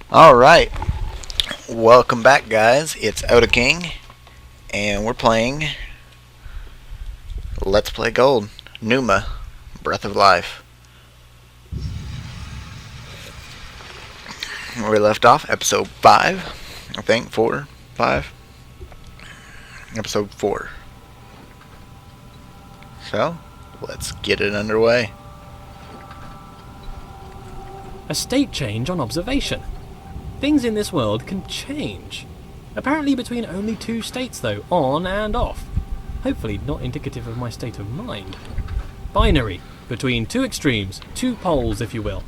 Alright, welcome back guys, it's Oda King, and we're playing Let's Play Gold, Pneuma, Breath of Life. Where we left off, episode 5, I think, 4, 5, episode 4. So, let's get it underway. A state change on observation. Things in this world can change. Apparently between only two states though, on and off. Hopefully not indicative of my state of mind. Binary, between two extremes, two poles if you will.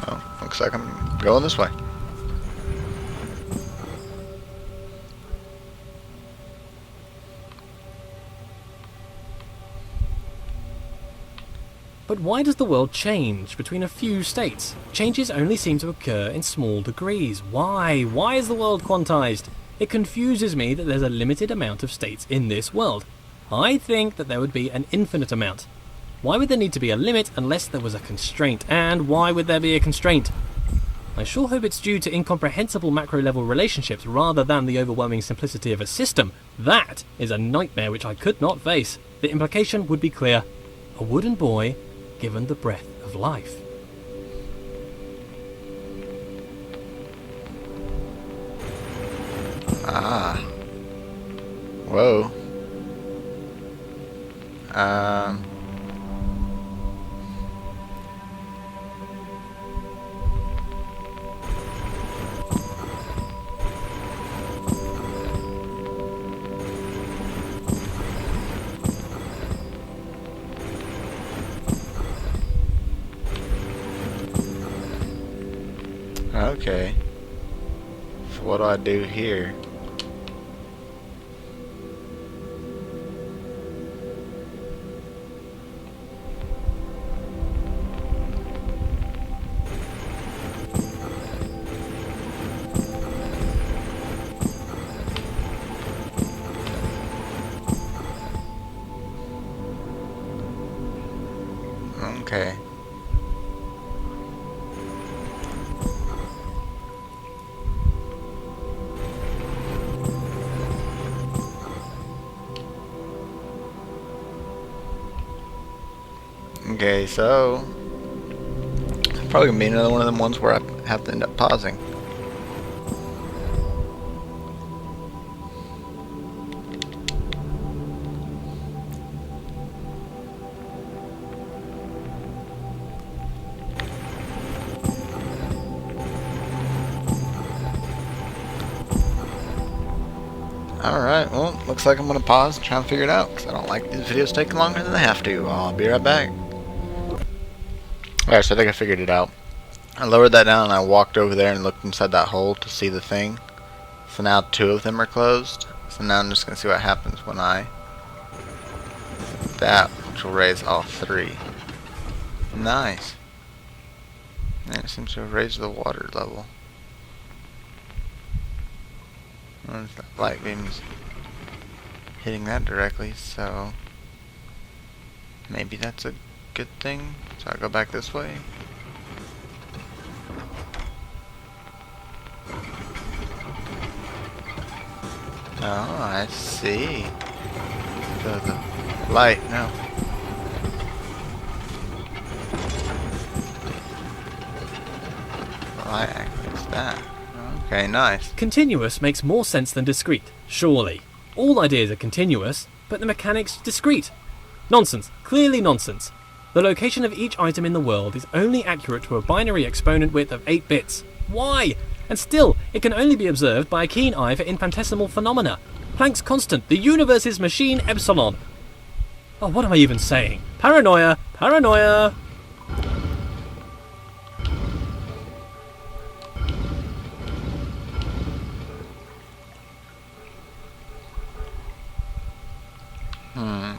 Oh, looks like I'm going this way. But why does the world change between a few states? Changes only seem to occur in small degrees. Why? Why is the world quantized? It confuses me that there's a limited amount of states in this world. I think that there would be an infinite amount. Why would there need to be a limit unless there was a constraint? And why would there be a constraint? I sure hope it's due to incomprehensible macro-level relationships rather than the overwhelming simplicity of a system. That is a nightmare which I could not face. The implication would be clear. A wooden boy given the breath of life. Ah. Whoa. Okay. So what do I do here? Okay. Okay, so probably gonna be another one of them ones where I have to end up pausing. Alright, well, looks like I'm gonna pause and try and figure it out, because I don't like these videos taking longer than they have to. I'll be right back. Alright, so I think I figured it out. I lowered that down and I walked over there and looked inside that hole to see the thing. So now two of them are closed. So now I'm just gonna see what happens when I... that, which will raise all three. Nice. And it seems to have raised the water level. Notice that light beam's hitting that directly, so maybe that's a good thing. So I'll go back this way. Oh, I see. So the light, no. The light activates that. Okay, nice. Continuous makes more sense than discrete, surely. All ideas are continuous, but the mechanics discrete. Nonsense, clearly nonsense. The location of each item in the world is only accurate to a binary exponent width of 8 bits. Why? And still, it can only be observed by a keen eye for infinitesimal phenomena. Planck's constant, the universe's machine epsilon. Oh, what am I even saying? Paranoia, paranoia.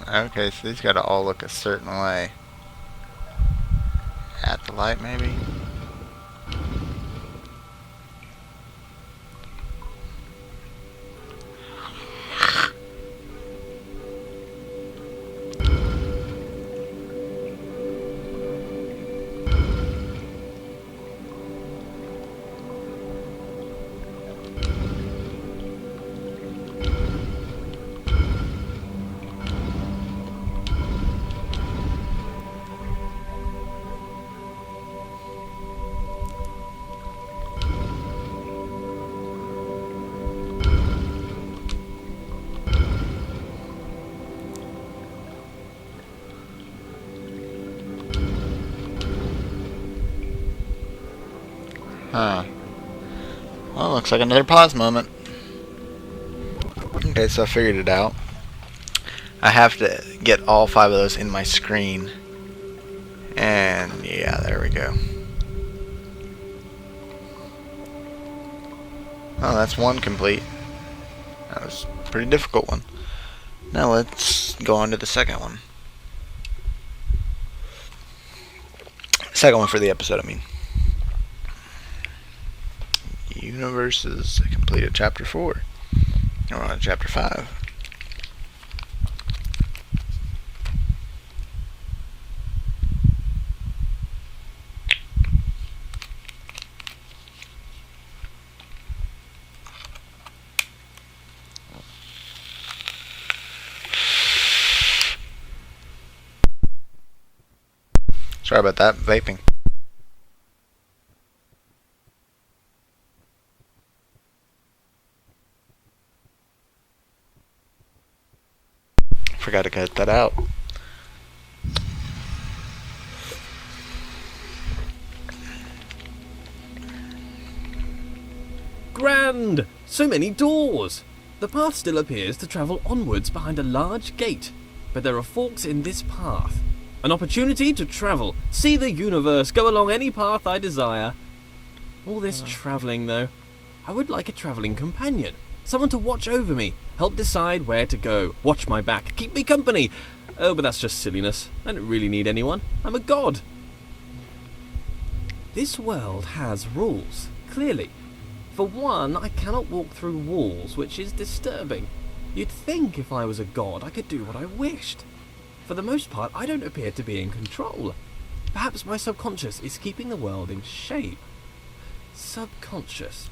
Okay, so these gotta all look a certain way. At the light, maybe? Huh. Well, looks like another pause moment. Okay, so I figured it out. I have to get all 5 of those in my screen. And yeah, there we go. Oh, that's one complete. That was a pretty difficult one. Now let's go on to the second one. Second one for the episode, I mean. Universes completed chapter 4. We're on to chapter 5. Sorry about that, vaping. Forgot to cut that out. Grand! So many doors! The path still appears to travel onwards behind a large gate, but there are forks in this path. An opportunity to travel, see the universe, go along any path I desire. All this travelling, though. I would like a travelling companion. Someone to watch over me, help decide where to go, watch my back, keep me company. Oh, but that's just silliness. I don't really need anyone. I'm a god. This world has rules, clearly. For one, I cannot walk through walls, which is disturbing. You'd think if I was a god, I could do what I wished. For the most part, I don't appear to be in control. Perhaps my subconscious is keeping the world in shape. Subconscious.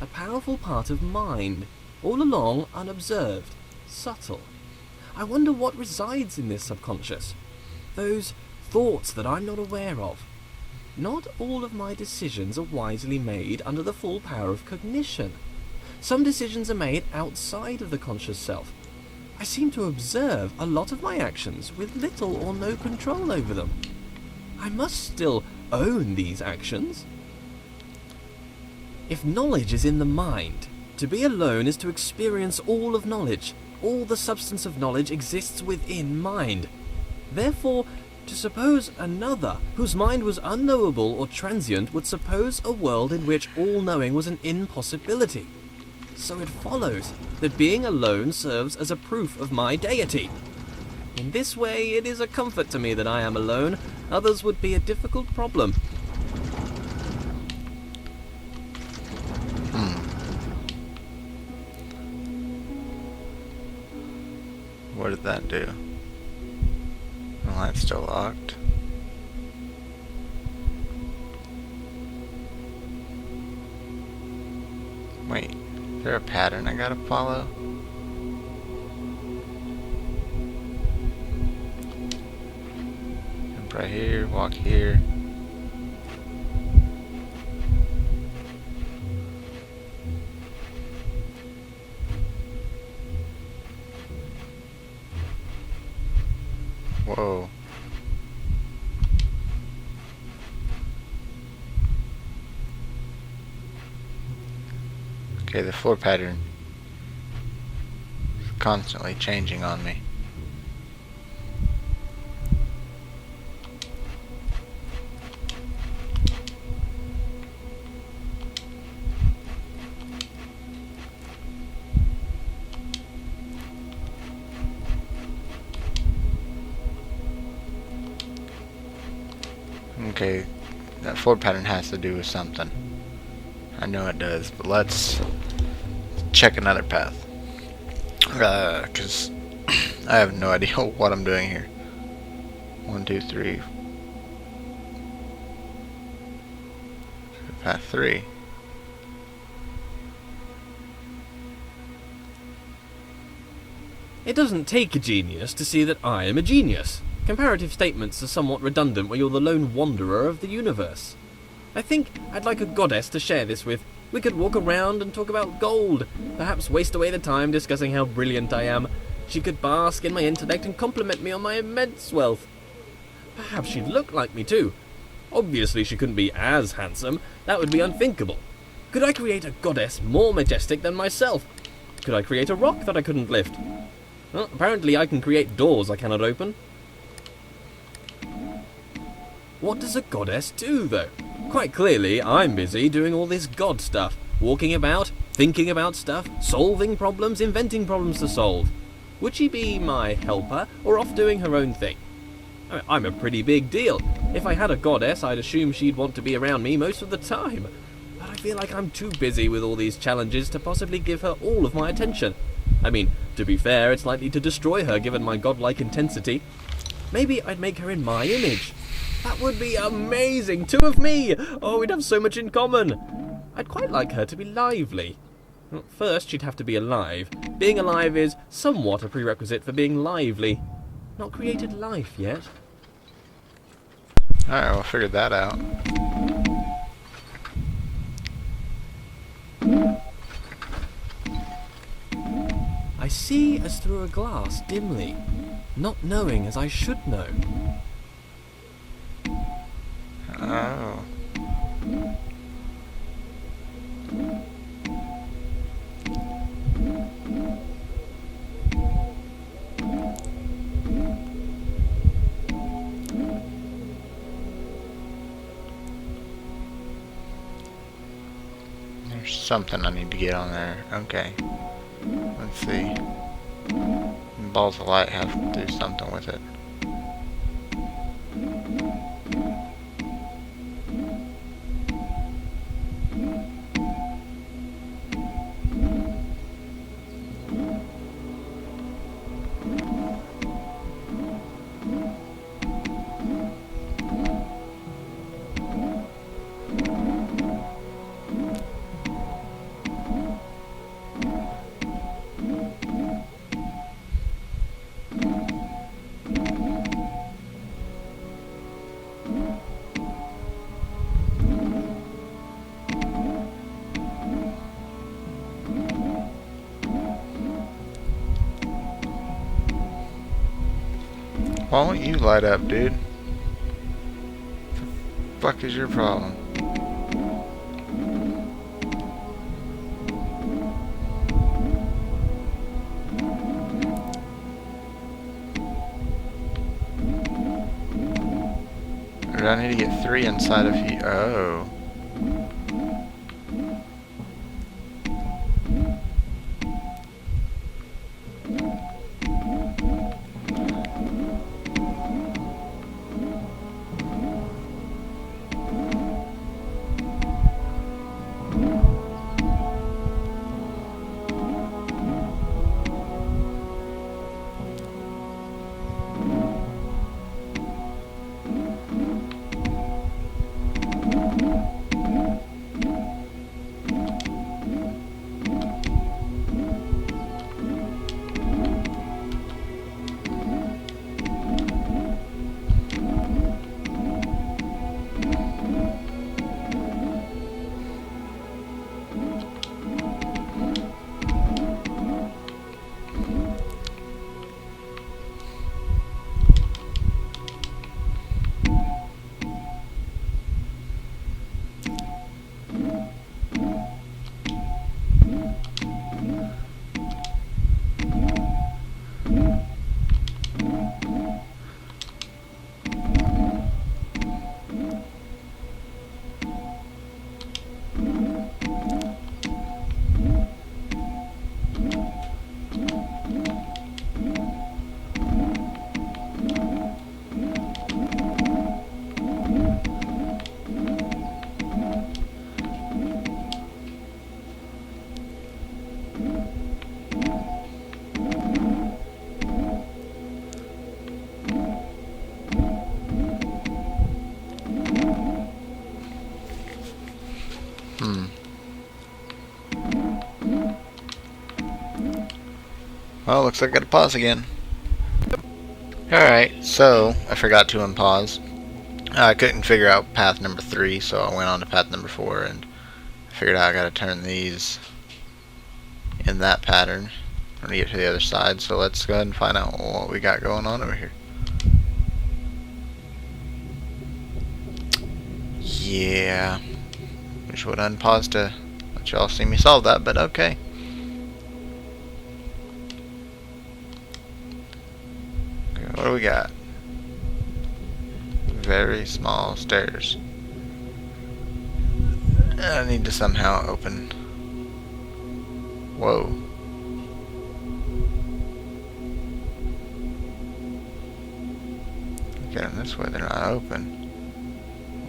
A powerful part of mind, all along unobserved, subtle. I wonder what resides in this subconscious. Those thoughts that I'm not aware of. Not all of my decisions are wisely made under the full power of cognition. Some decisions are made outside of the conscious self. I seem to observe a lot of my actions with little or no control over them. I must still own these actions. If knowledge is in the mind, to be alone is to experience all of knowledge. All the substance of knowledge exists within mind. Therefore, to suppose another, whose mind was unknowable or transient, would suppose a world in which all knowing was an impossibility. So it follows that being alone serves as a proof of my deity. In this way, it is a comfort to me that I am alone. Others would be a difficult problem. What did that do? Well, that's still locked. Wait, is there a pattern I gotta follow? Jump right here, walk here. Whoa. Okay, the floor pattern is constantly changing on me. Okay, that floor pattern has to do with something. I know it does, but let's check another path. Because I have no idea what I'm doing here. 1, 2, 3. Path 3. It doesn't take a genius to see that I am a genius. Comparative statements are somewhat redundant when you're the lone wanderer of the universe. I think I'd like a goddess to share this with. We could walk around and talk about gold, perhaps waste away the time discussing how brilliant I am. She could bask in my intellect and compliment me on my immense wealth. Perhaps she'd look like me too. Obviously she couldn't be as handsome. That would be unthinkable. Could I create a goddess more majestic than myself? Could I create a rock that I couldn't lift? Well, apparently I can create doors I cannot open. What does a goddess do, though? Quite clearly, I'm busy doing all this god stuff. Walking about, thinking about stuff, solving problems, inventing problems to solve. Would she be my helper, or off doing her own thing? I'm a pretty big deal. If I had a goddess, I'd assume she'd want to be around me most of the time. But I feel like I'm too busy with all these challenges to possibly give her all of my attention. I mean, to be fair, it's likely to destroy her given my godlike intensity. Maybe I'd make her in my image. That would be amazing! 2 of me! Oh, we'd have so much in common. I'd quite like her to be lively. Well, first, she'd have to be alive. Being alive is somewhat a prerequisite for being lively. Not created life yet. Alright, well, figured that out. I see as through a glass dimly, not knowing as I should know. Oh. There's something I need to get on there. Okay. Let's see. Balls of light have to do something with it. Why won't you light up, dude? The fuck is your problem? Or do I need to get 3 inside of you? Oh. Well, looks like I gotta pause again. Alright, so I forgot to unpause. I couldn't figure out path number 3, so I went on to path number 4 and figured out I gotta turn these in that pattern when we get to the other side. So let's go ahead and find out what we got going on over here. Yeah. Wish I would unpause to let y'all see me solve that, but okay. Okay, what do we got? Very small stairs. I need to somehow open. Whoa. Look at them this way, they're not open.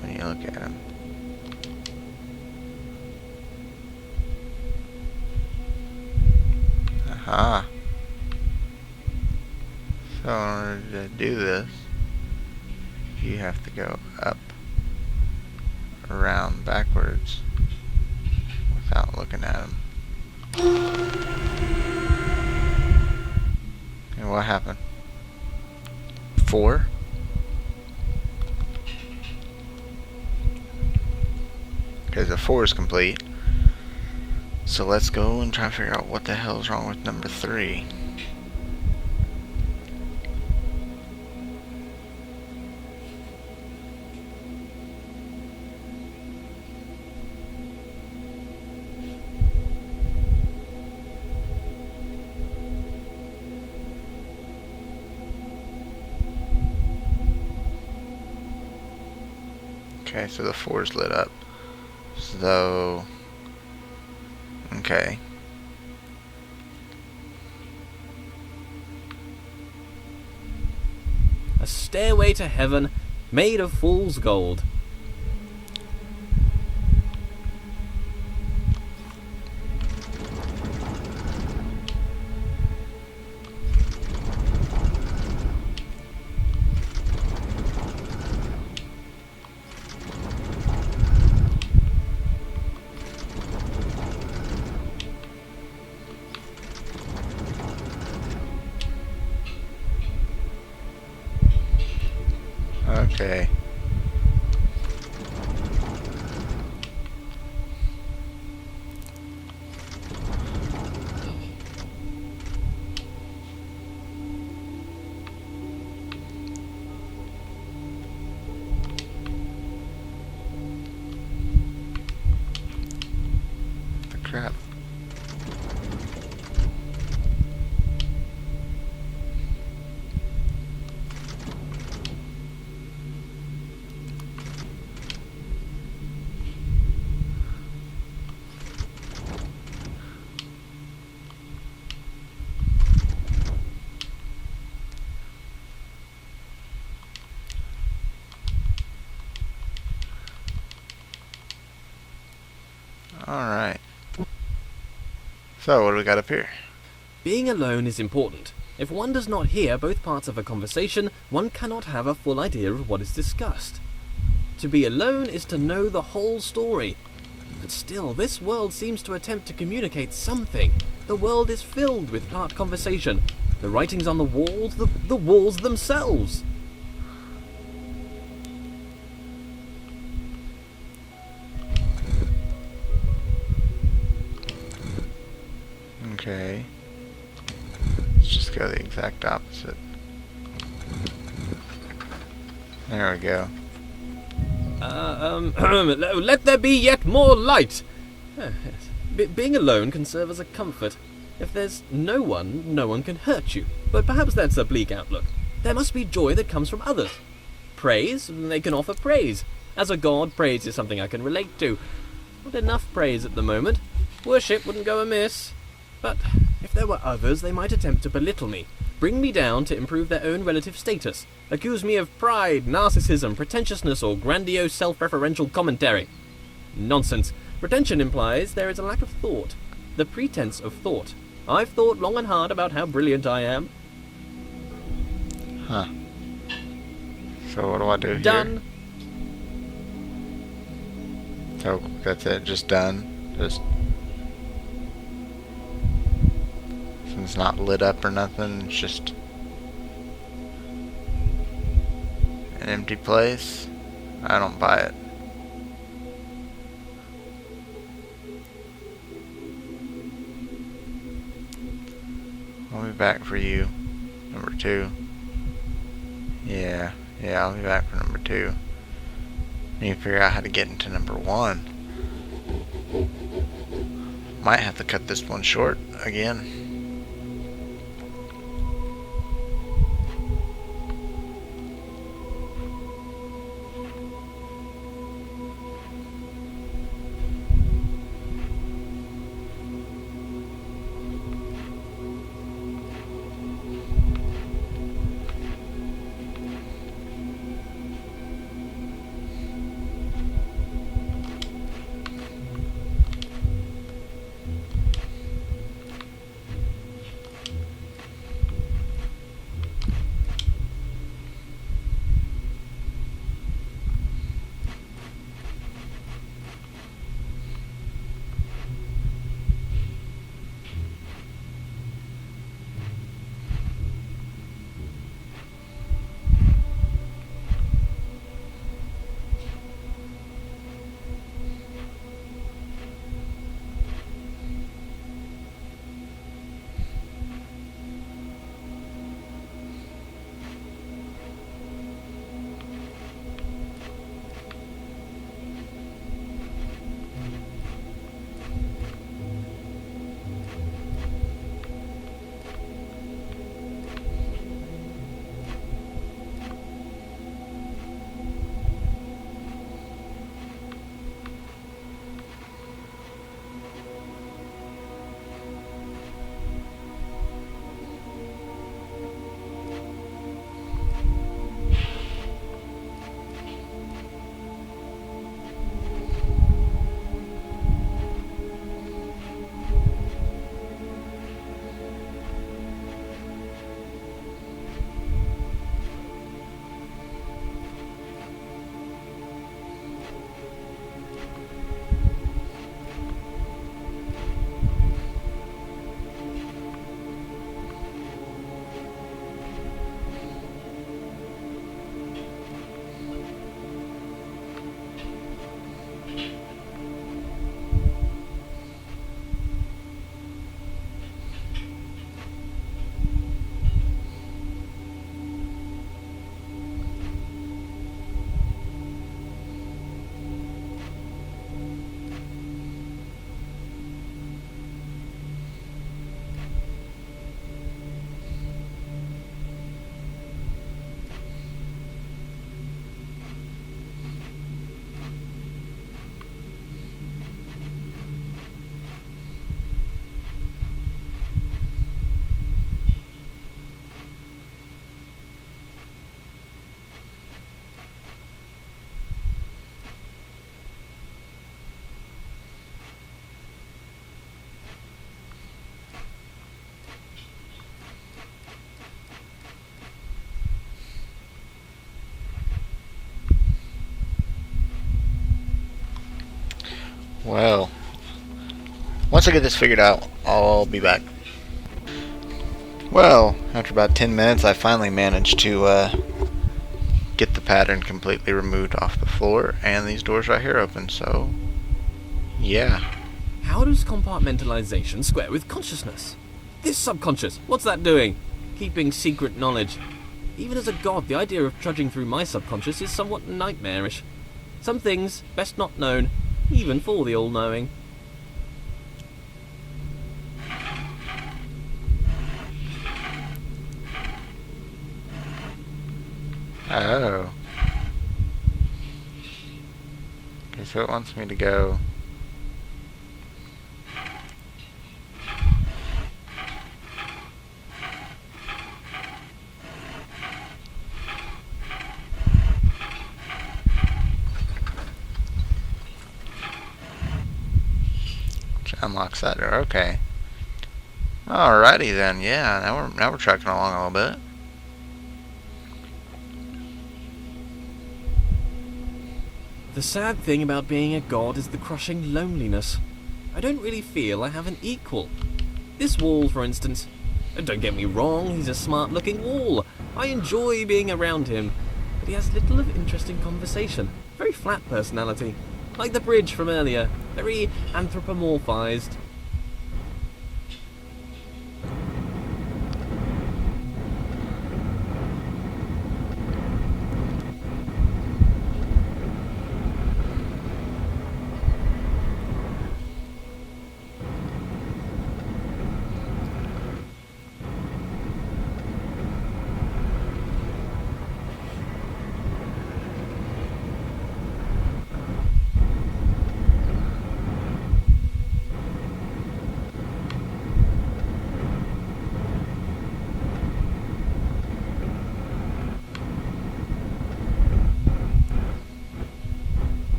When you look at them. Aha. So in order to do this, you have to go up, around, backwards, without looking at them. And what happened? 4? Because the 4 is complete. So let's go and try to figure out what the hell is wrong with number 3. Okay, so the 4 is lit up. So, okay. A stairway to heaven made of fool's gold. Okay. The crap. Alright. So, what do we got up here? Being alone is important. If one does not hear both parts of a conversation, one cannot have a full idea of what is discussed. To be alone is to know the whole story. But still, this world seems to attempt to communicate something. The world is filled with part conversation. The writings on the walls, the walls themselves. Okay. Let's just go the exact opposite. There we go. Let there be yet more light. Being alone can serve as a comfort. If there's no one can hurt you. But perhaps that's a bleak outlook. There must be joy that comes from others. Praise, they can offer praise. As a god, praise is something I can relate to. Not enough praise at the moment. Worship wouldn't go amiss. But if there were others, they might attempt to belittle me, bring me down to improve their own relative status, accuse me of pride, narcissism, pretentiousness, or grandiose self-referential commentary. Nonsense. Pretension implies there is a lack of thought. The pretense of thought. I've thought long and hard about how brilliant I am. Huh. So what do I do here? Done. So that's it, just done. Just it's not lit up or nothing, it's just an empty place. I don't buy it. I'll be back for you, number 2. Yeah, I'll be back for number 2. I need to figure out how to get into number 1. Might have to cut this one short again. Well, once I get this figured out, I'll be back. Well, after about 10 minutes, I finally managed to get the pattern completely removed off the floor, and these doors right here open, so yeah. How does compartmentalization square with consciousness? This subconscious, what's that doing? Keeping secret knowledge. Even as a god, the idea of trudging through my subconscious is somewhat nightmarish. Some things best not known, even for the all-knowing. Oh. Okay, so it wants me to go. Which unlocks that door. Okay. Alrighty then. Yeah. Now we're trucking along a little bit. The sad thing about being a god is the crushing loneliness. I don't really feel I have an equal. This wall, for instance. Don't get me wrong, he's a smart-looking wall. I enjoy being around him. But he has little of interesting conversation. Very flat personality. Like the bridge from earlier. Very anthropomorphized.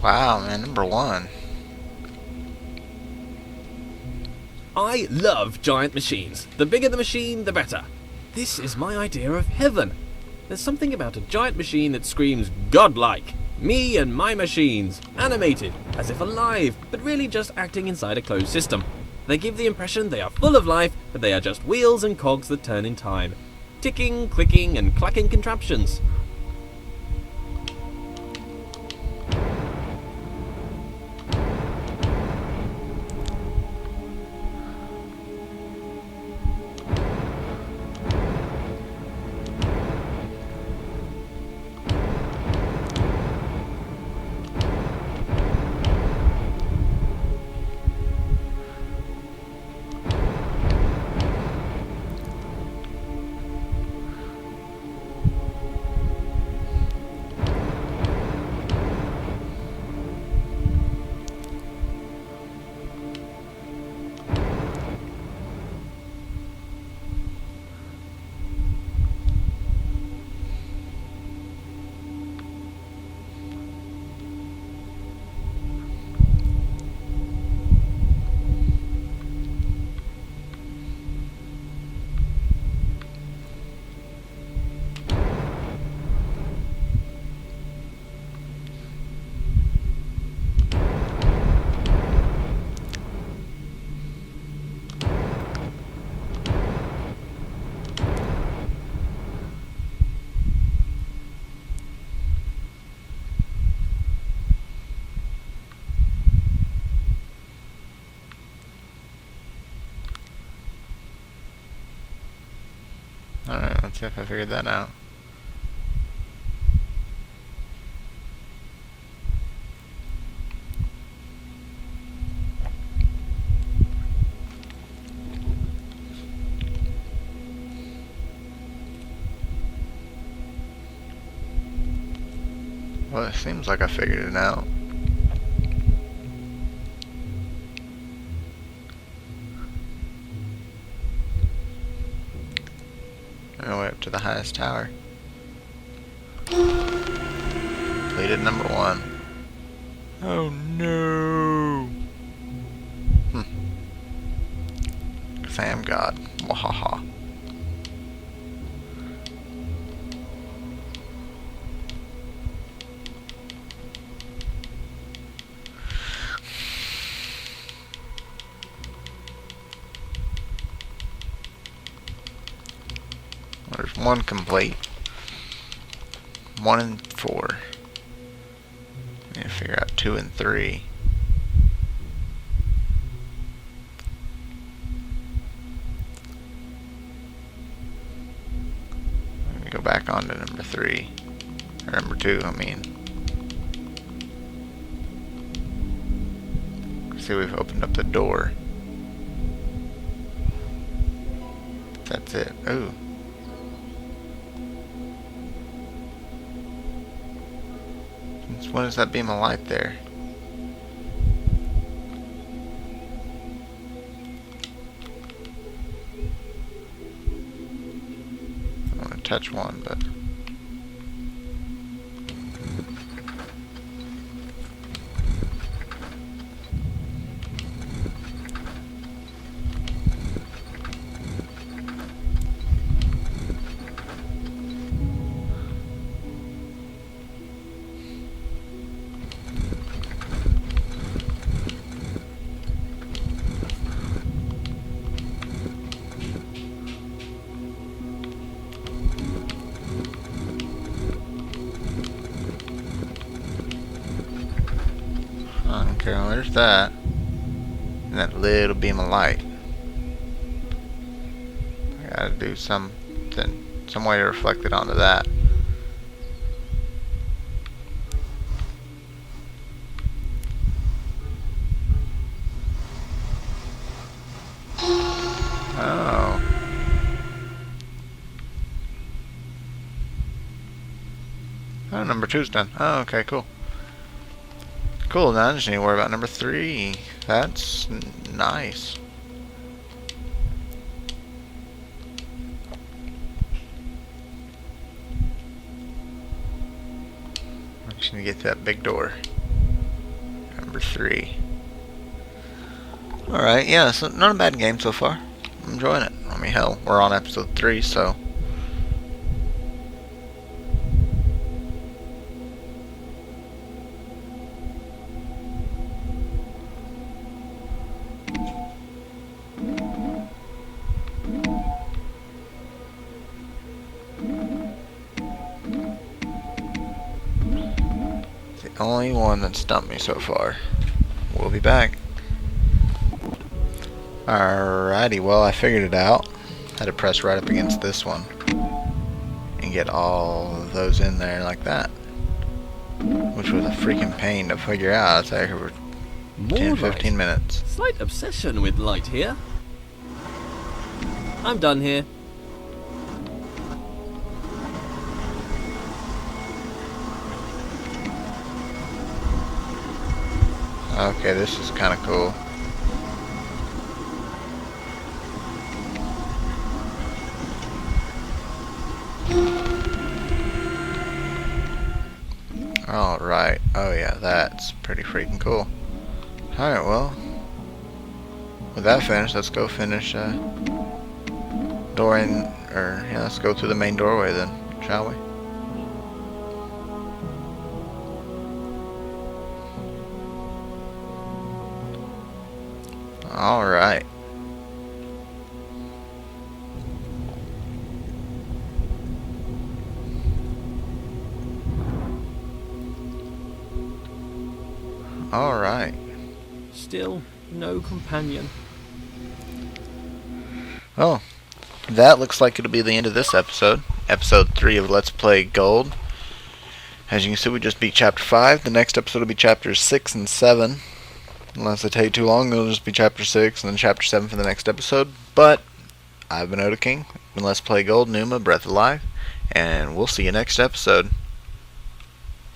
Wow, man, number one. I love giant machines. The bigger the machine, the better. This is my idea of heaven. There's something about a giant machine that screams godlike. Me and my machines, animated, as if alive, but really just acting inside a closed system. They give the impression they are full of life, but they are just wheels and cogs that turn in time. Ticking, clicking, and clacking contraptions. Alright, let's see if I figured that out. Well, it seems like I figured it out. All the way up to the highest tower. Completed number one. Oh no! Cause I am God. Wahaha. There's one complete. 1 and 4. Need to figure out 2 and 3. Let me go back on to number 3. Or number 2, I mean. See, we've opened up the door. That's it. Ooh. What is that beam of light there? I want to touch one, but okay, well, there's that. And that little beam of light. I gotta do something, some way to reflect it onto that. Oh. Oh, number 2's done. Oh, okay, cool. Cool, now I just need to worry about number 3. That's nice. I just need to get to that big door. 3. Alright, yeah, so not a bad game so far. I'm enjoying it. I mean, hell, we're on episode 3, so... the only one that stumped me so far. We'll be back. Alrighty, well, I figured it out. Had to press right up against this one and get all of those in there like that, which was a freaking pain to figure out. It's like over 10-15 minutes. Slight obsession with light here. I'm done here. Okay, this is kind of cool. Alright, oh yeah, that's pretty freaking cool. Alright, well, with that finished, let's go finish door in, or yeah, let's go through the main doorway then, shall we? Alright. Alright. Still no companion. Oh, that looks like it'll be the end of this episode. Episode 3 of Let's Play Gold. As you can see, we just beat Chapter 5. The next episode will be Chapters 6 and 7. Unless they take too long, it'll just be Chapter 6 and then Chapter 7 for the next episode. But, I've been Oda King. Been Let's Play Gold, Pneuma, Breath of Life. And we'll see you next episode.